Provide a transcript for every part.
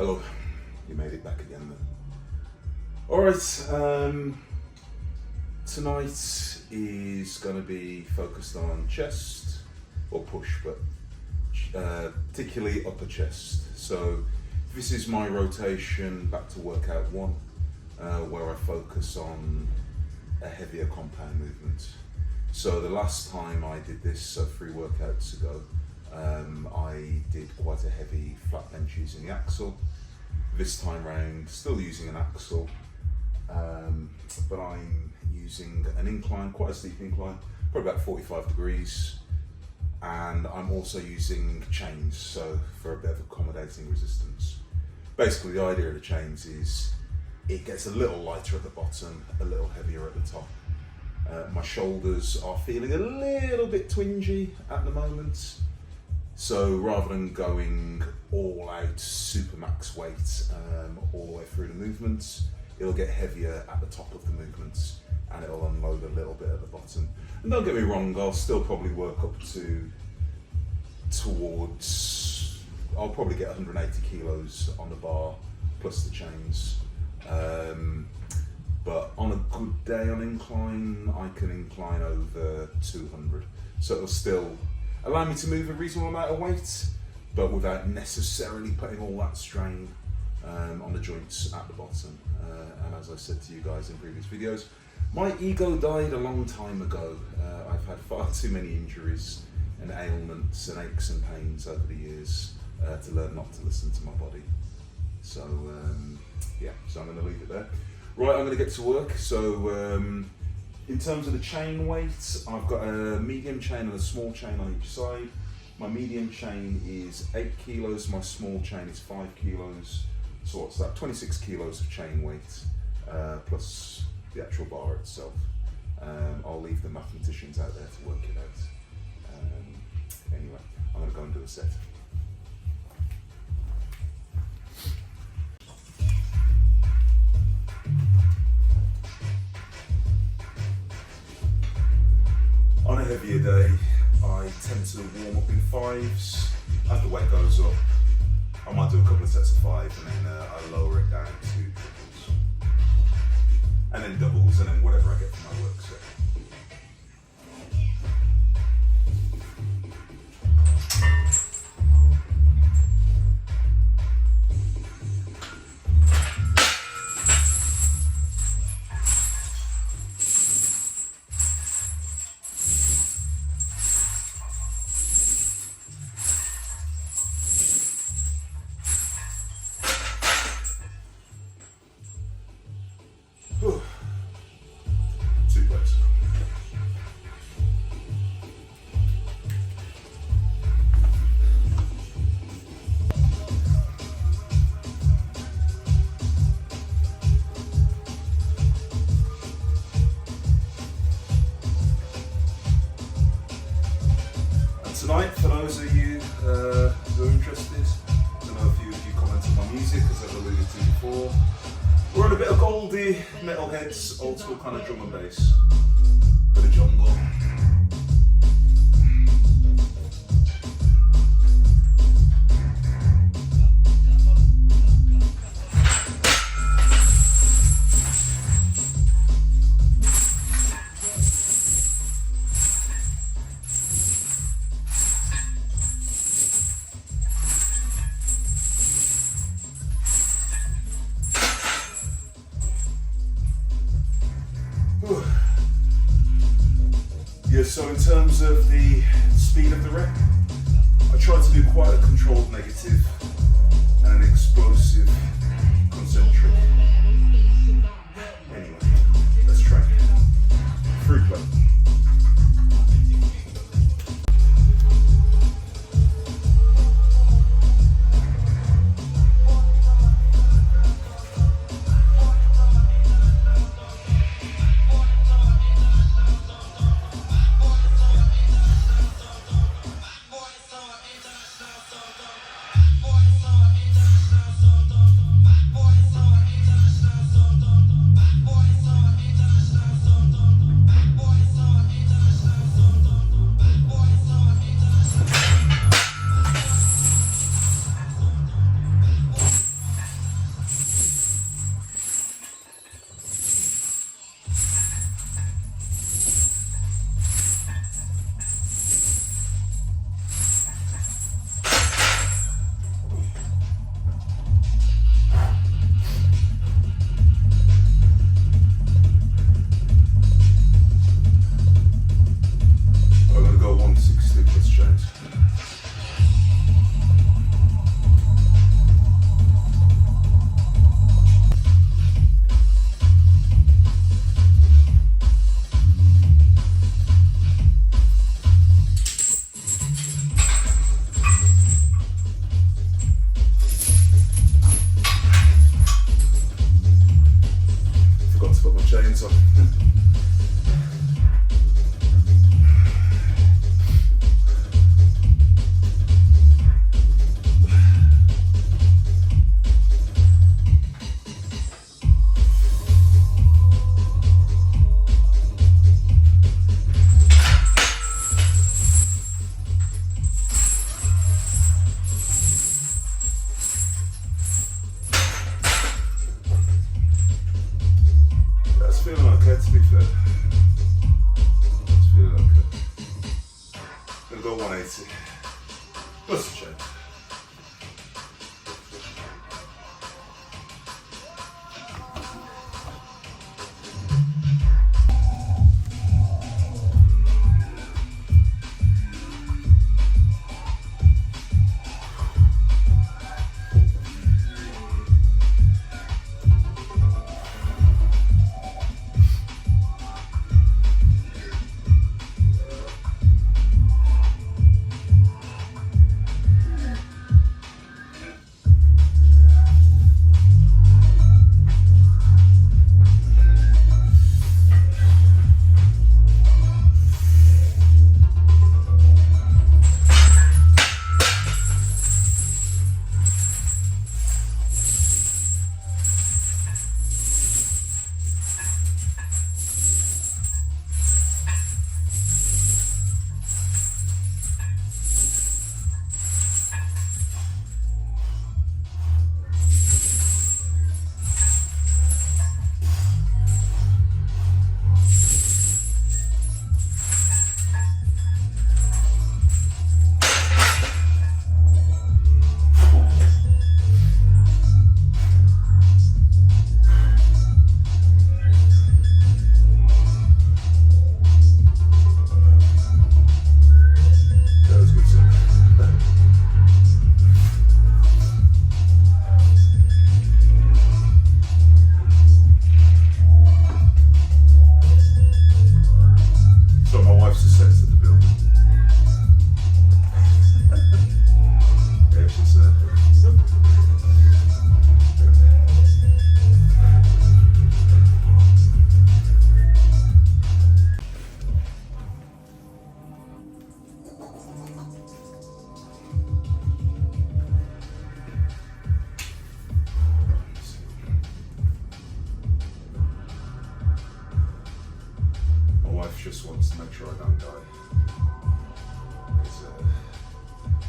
Hello, you made it back again then. Alright, tonight is going to be focused on chest, or push, but particularly upper chest. So this is my rotation back to workout 1, where I focus on a heavier compound movement. So the last time I did this, so 3 workouts ago, I did quite a heavy flat bench using the axle. This time round, still using an axle, but I'm using an incline, quite a steep incline, probably about 45 degrees, and I'm also using chains, so for a bit of accommodating resistance. Basically, the idea of the chains is it gets a little lighter at the bottom, a little heavier at the top. My shoulders are feeling a little bit twingy at the moment. So rather than going all out super max weight all the way through the movements, it'll get heavier at the top of the movements and it'll unload a little bit at the bottom. And don't get me wrong, I'll still probably work up towards, I'll probably get 180 kilos on the bar plus the chains. But on a good day on incline, I can incline over 200. So it'll still allow me to move a reasonable amount of weight, but without necessarily putting all that strain on the joints at the bottom. And as I said to you guys in previous videos, my ego died a long time ago. I've had far too many injuries and ailments and aches and pains over the years to learn not to listen to my body. So yeah, so I'm going to leave it there. Right, I'm going to get to work. So in terms of the chain weight, I've got a medium chain and a small chain on each side. My medium chain is 8 kilos, my small chain is 5 kilos. So what's that? 26 kilos of chain weight, plus the actual bar itself. I'll leave the mathematicians out there to work it out. Anyway, I'm going to go and do a set. On a heavier day, I tend to warm up in 5s. As the weight goes up, I might do a couple of sets of 5 and then I lower it down to triples. And then doubles, and then whatever I get from my work set. Tonight, for those of you who are interested, I know a few of you commented on my music, as I've alluded to before. We're on a bit of Goldie, Metalhead's old school kind of drum and bass, bit of jungle. Yeah, so in terms of the speed of the rep, I try to do quite a controlled negative and an explosive concentric. Anyway, let's try. Free play. gonna go 180 plus the chain. Just wants to make sure I don't die.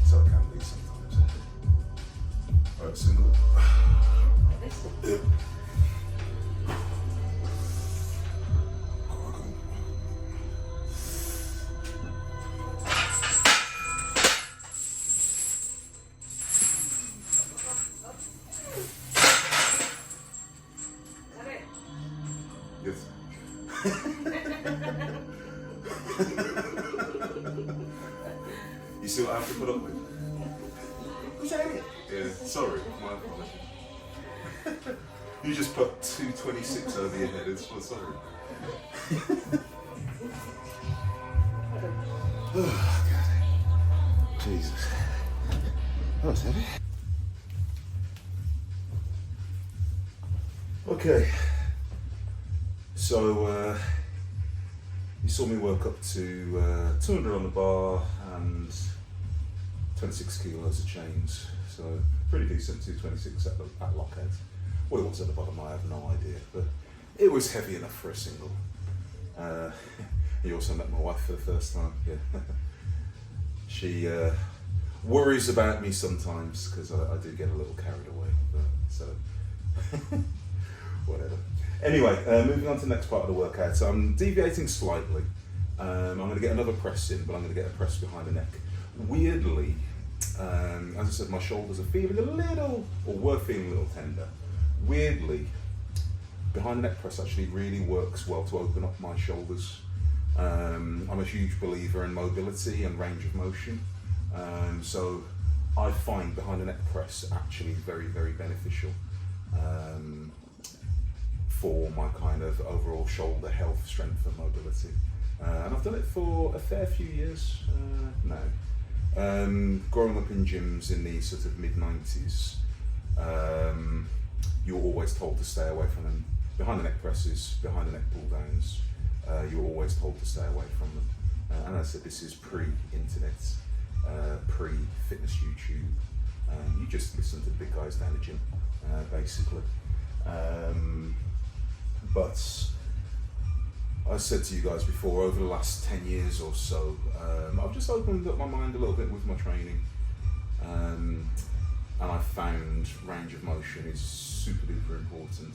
So it can be sometimes. Alright, single. Yep. Yes. You see what I have to put up with? Yeah, sorry, my apologies. You just put 226 over your head, it's well, sorry. Oh, God. Jesus. That was heavy. Okay. So, you saw me work up to 200 on the bar and 26 kilos of chains. So pretty decent 226 at lockhead. What it was at the bottom, I have no idea, but it was heavy enough for a single. You also met my wife for the first time. Yeah. She worries about me sometimes because I do get a little carried away. But, so whatever. Anyway, moving on to the next part of the workout. So I'm deviating slightly. I'm going to get another press in, but I'm going to get a press behind the neck. Weirdly, as I said, my shoulders are feeling a little, or were feeling a little tender. Weirdly, behind the neck press actually really works well to open up my shoulders. I'm a huge believer in mobility and range of motion. So I find behind the neck press actually very, very beneficial. For my kind of overall shoulder health, strength and mobility. And I've done it for a fair few years now. Growing up in gyms in the sort of mid-90s, you were always told to stay away from them. Behind the neck presses, behind the neck pull downs, you were always told to stay away from them. And as I said, this is pre-internet, pre-fitness YouTube. You just listen to the big guys down the gym, basically. But I said to you guys before, over the last 10 years or so, I've just opened up my mind a little bit with my training. And I found range of motion is super duper important,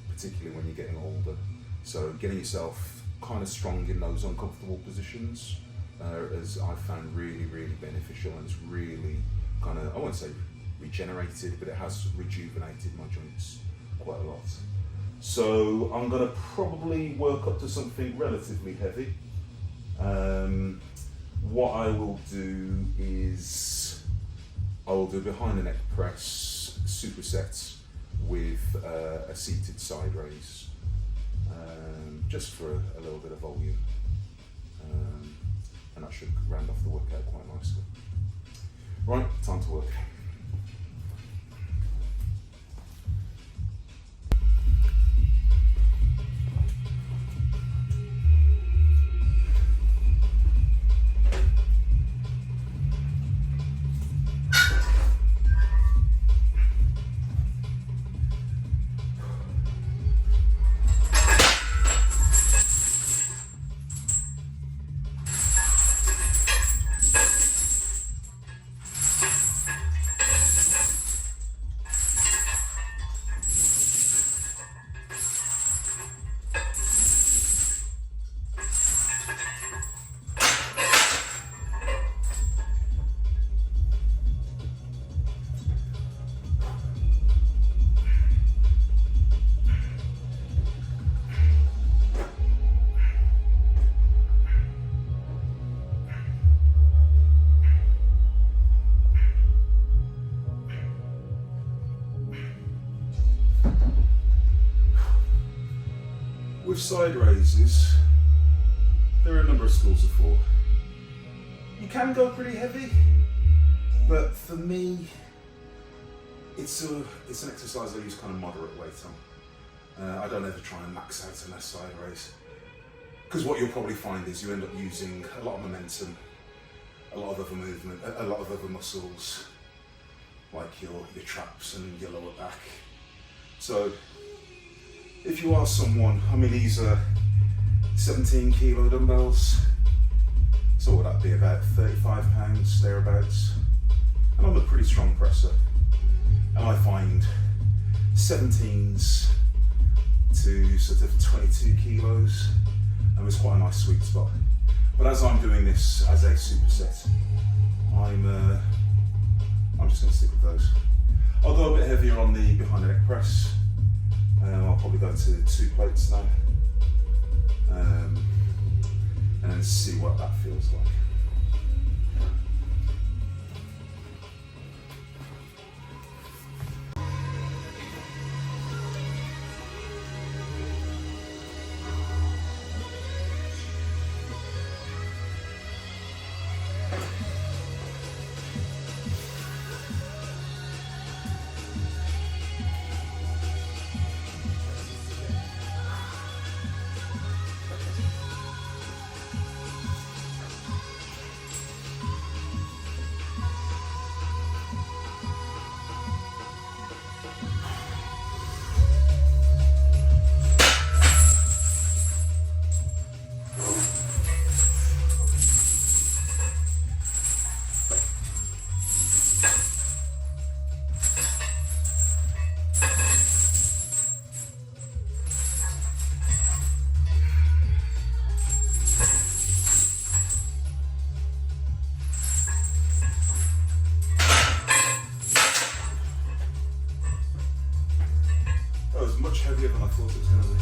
particularly when you're getting older. So getting yourself kind of strong in those uncomfortable positions as I've found really, really beneficial, and it's really kind of, I won't say regenerated, but it has rejuvenated my joints quite a lot. So I'm going to probably work up to something relatively heavy. What I will do is I will do behind the neck press supersets with a seated side raise, just for a little bit of volume, and that should round off the workout quite nicely. Right, time to work. With side raises, there are a number of schools of thought. You can go pretty heavy, but for me, it's an exercise I use kind of moderate weight on. I don't ever try and max out on a side raise, because what you'll probably find is you end up using a lot of momentum, a lot of other movement, a lot of other muscles, like your traps and your lower back. So if you are someone, I mean, these are 17 kilo dumbbells, so what would that be, about 35 pounds, thereabouts? And I'm a pretty strong presser, and I find 17s to sort of 22 kilos, and it's quite a nice sweet spot. But as I'm doing this as a superset, I'm just going to stick with those. I'll go a bit heavier on the behind the neck press. I'll probably go to 2 plates now, and then see what that feels like. Much heavier than I thought it was going to be.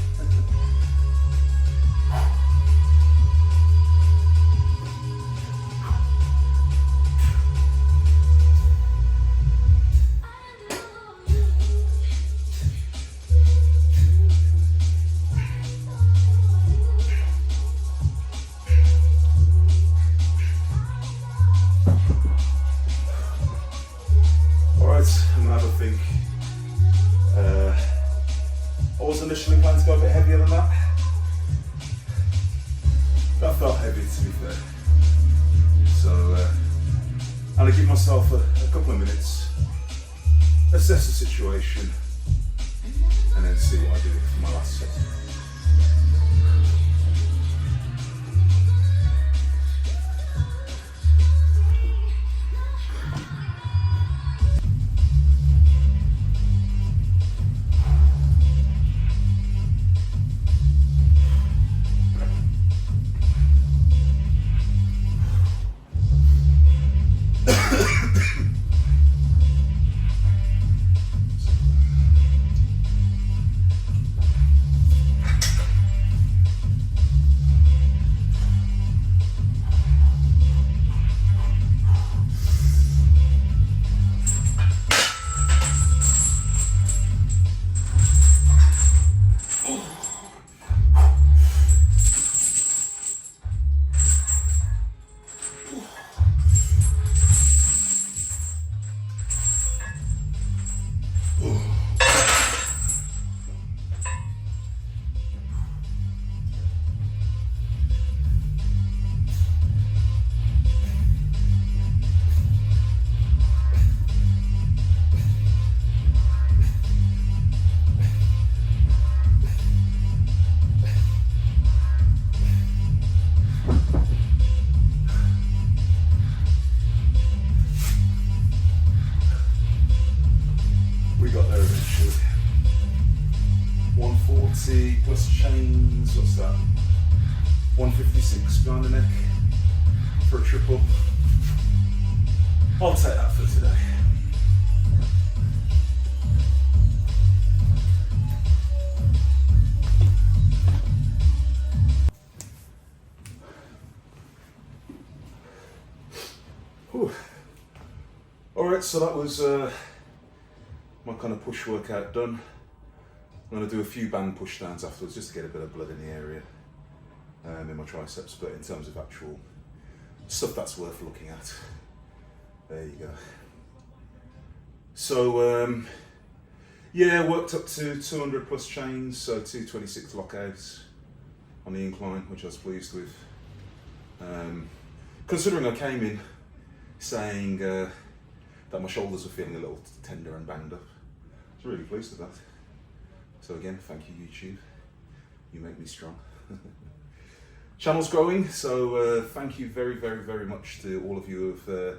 Alright, I'm going to have a think. I was initially planning to go a bit heavier than that. That felt heavy, to be fair. So, I'm going to give myself a couple of minutes, assess the situation, and then see what I do for my last set. seconds, what's that? 156 behind the neck for a triple. I'll take that for today. Alright, so that was my kind of push workout done. I'm going to do a few band push downs afterwards just to get a bit of blood in the area in my triceps, but in terms of actual stuff that's worth looking at, there you go. So yeah, worked up to 200+chains, so 226 lockouts on the incline, which I was pleased with. Considering I came in saying that my shoulders were feeling a little tender and banged up, I was really pleased with that. So again, thank you YouTube, you make me strong. Channel's growing, so thank you very, very, very much to all of you who've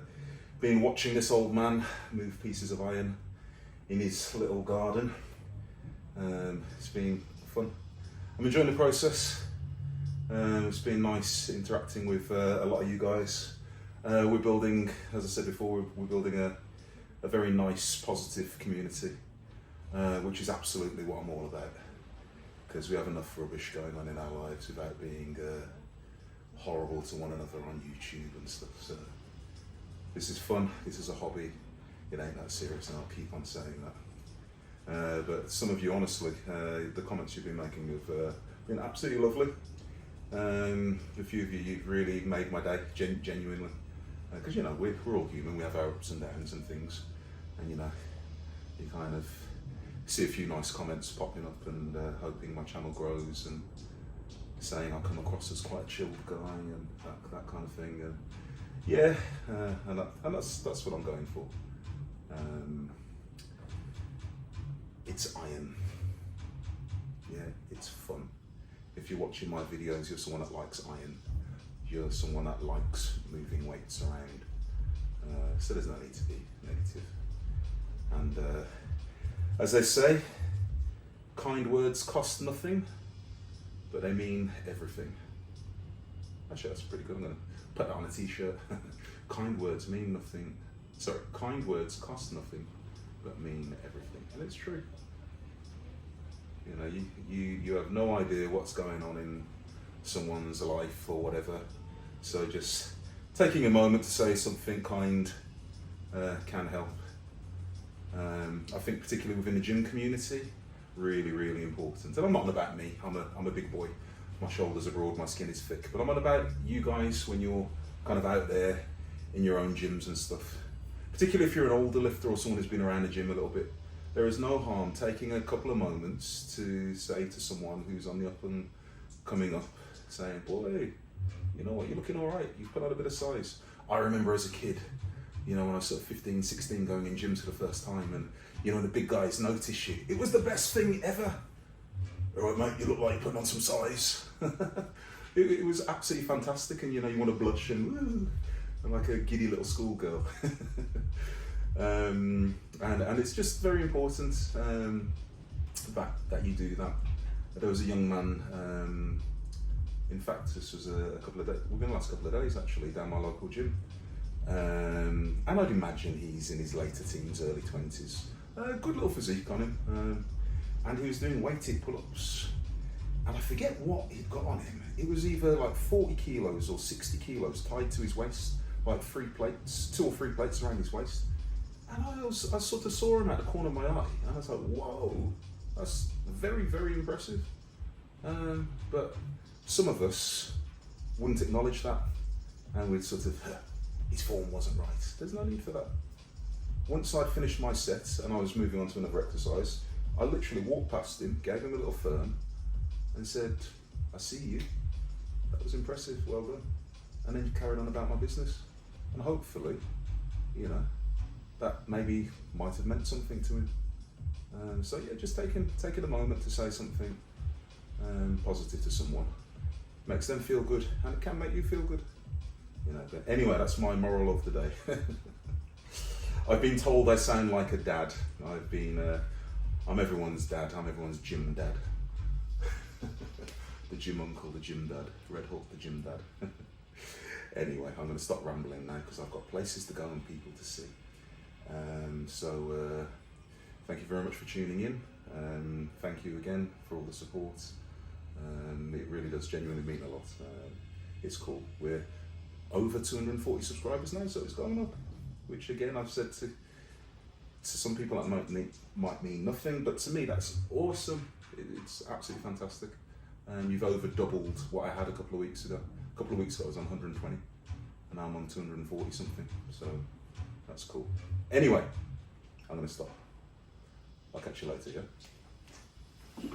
been watching this old man move pieces of iron in his little garden. It's been fun. I'm enjoying the process. It's been nice interacting with a lot of you guys. We're building, as I said before, we're building a very nice, positive community, which is absolutely what I'm all about. Because we have enough rubbish going on in our lives without being horrible to one another on YouTube and stuff. So this is fun, this is a hobby, it ain't that serious, and I'll keep on saying that. But some of you, honestly, the comments you've been making have been absolutely lovely. A few of you, you've really made my day, genuinely. Because you know, we're all human, we have our ups and downs and things, and you know, you kind of see a few nice comments popping up and hoping my channel grows and saying I come across as quite a chilled guy and that kind of thing. And yeah, and that's what I'm going for. It's iron. Yeah, it's fun. If you're watching my videos, you're someone that likes iron. You're someone that likes moving weights around. So there's no need to be negative. And as they say, kind words cost nothing, but they mean everything. Actually, that's pretty good. I'm gonna put that on a t-shirt. Kind words mean nothing. Sorry, kind words cost nothing, but mean everything. And it's true. You know, you have no idea what's going on in someone's life or whatever. So just taking a moment to say something kind can help. I think particularly within the gym community, really, really important. And I'm not on about me, I'm a big boy. My shoulders are broad, my skin is thick. But I'm on about you guys when you're kind of out there in your own gyms and stuff. Particularly if you're an older lifter or someone who's been around the gym a little bit. There is no harm taking a couple of moments to say to someone who's on the up and coming up, saying, boy, you know what, you're looking all right, you've put on a bit of size. I remember as a kid, you know, when I was sort of 15, 16 going in gyms for the first time and, you know, the big guys notice you. It was the best thing ever. All right, mate, you look like you're putting on some size. it was absolutely fantastic, and, you know, you want to blush and woo, and like a giddy little schoolgirl. And it's just very important that you do that. There was a young man, in fact this was a couple of days, within the last couple of days actually, down my local gym, and I'd imagine he's in his later teens, early 20s, good little physique on him, and he was doing weighted pull-ups, and I forget what he'd got on him. It was either like 40 kilos or 60 kilos tied to his waist, like 2 or 3 plates around his waist. And I sort of saw him out the corner of my eye, and I was like, whoa, that's very, very impressive. But some of us wouldn't acknowledge that, and we'd sort of, his form wasn't right. There's no need for that. Once I'd finished my set and I was moving on to another exercise, I literally walked past him, gave him a little firm, and said, I see you. That was impressive, well done. And then carried on about my business. And hopefully, you know, that maybe might have meant something to him. So yeah, just taking a moment to say something positive to someone makes them feel good, and it can make you feel good. You know. But anyway, that's my moral of the day. I've been told I sound like a dad. I'm everyone's dad. I'm everyone's gym dad. the gym uncle, the gym dad, RedHulk, the gym dad. Anyway, I'm going to stop rambling now because I've got places to go and people to see. So thank you very much for tuning in. Thank you again for all the support. It really does genuinely mean a lot. It's cool. We're over 240 subscribers now, so it's going up. Which again, I've said to some people that might mean nothing, but to me that's awesome. It's absolutely fantastic. And you've over doubled what I had a couple of weeks ago. A couple of weeks ago I was on 120, and now I'm on 240 something. So that's cool. Anyway, I'm going to stop. I'll catch you later, yeah?